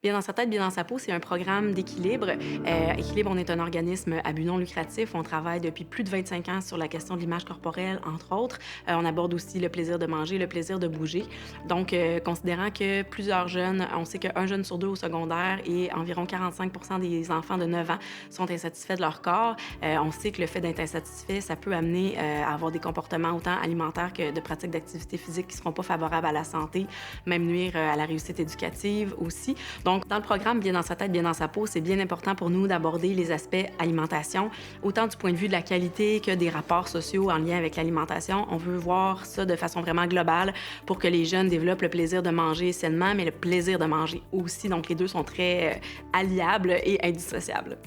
Bien dans sa tête, bien dans sa peau, c'est un programme d'équilibre. Équilibre, on est un organisme à but non lucratif. On travaille depuis plus de 25 ans sur la question de l'image corporelle, entre autres. On aborde aussi le plaisir de manger, le plaisir de bouger. Donc, considérant que plusieurs jeunes, on sait qu'un jeune sur deux au secondaire et environ 45 des enfants de 9 ans sont insatisfaits de leur corps, on sait que le fait d'être insatisfait, ça peut amener à avoir des comportements autant alimentaires que de pratiques d'activité physique qui ne seront pas favorables à la santé, même nuire à la réussite éducative aussi. Donc, dans le programme Bien dans sa tête, bien dans sa peau, c'est bien important pour nous d'aborder les aspects alimentation, autant du point de vue de la qualité que des rapports sociaux en lien avec l'alimentation. On veut voir ça de façon vraiment globale pour que les jeunes développent le plaisir de manger sainement, mais le plaisir de manger aussi. Donc, les deux sont très alliables et indissociables.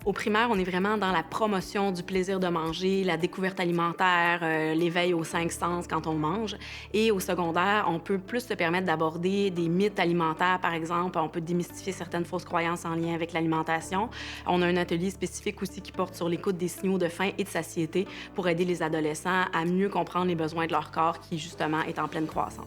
Au primaire, on est vraiment dans la promotion du plaisir de manger, la découverte alimentaire, l'éveil aux 5 sens quand on mange. Et au secondaire, on peut plus se permettre d'aborder des mythes alimentaires, par exemple. On peut démystifier certaines fausses croyances en lien avec l'alimentation. On a un atelier spécifique aussi qui porte sur l'écoute des signaux de faim et de satiété pour aider les adolescents à mieux comprendre les besoins de leur corps qui, justement, est en pleine croissance.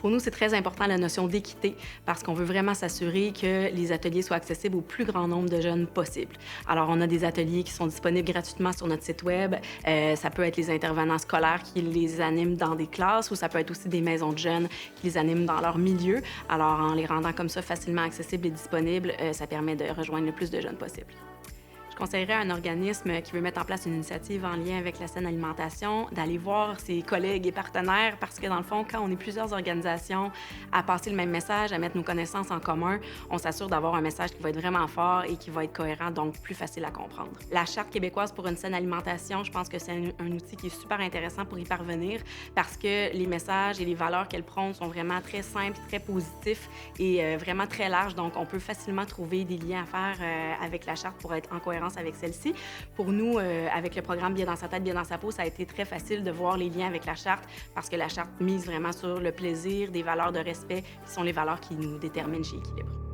Pour nous, c'est très important la notion d'équité parce qu'on veut vraiment s'assurer que les ateliers soient accessibles au plus grand nombre de jeunes possible. Alors, on a des ateliers qui sont disponibles gratuitement sur notre site web. Ça peut être les intervenants scolaires qui les animent dans des classes ou ça peut être aussi des maisons de jeunes qui les animent dans leur milieu. Alors, en les rendant comme ça facilement accessibles et disponibles, ça permet de rejoindre le plus de jeunes possible. Je conseillerais à un organisme qui veut mettre en place une initiative en lien avec la saine alimentation d'aller voir ses collègues et partenaires parce que dans le fond, quand on est plusieurs organisations à passer le même message, à mettre nos connaissances en commun, on s'assure d'avoir un message qui va être vraiment fort et qui va être cohérent, donc plus facile à comprendre. La Charte québécoise pour une saine alimentation, je pense que c'est un outil qui est super intéressant pour y parvenir parce que les messages et les valeurs qu'elle prône sont vraiment très simples, très positifs et vraiment très larges. Donc, on peut facilement trouver des liens à faire avec la Charte pour être en cohérence avec celle-ci. Pour nous, avec le programme Bien dans sa tête, bien dans sa peau, ça a été très facile de voir les liens avec la Charte parce que la Charte mise vraiment sur le plaisir, des valeurs de respect qui sont les valeurs qui nous déterminent chez Équilibre.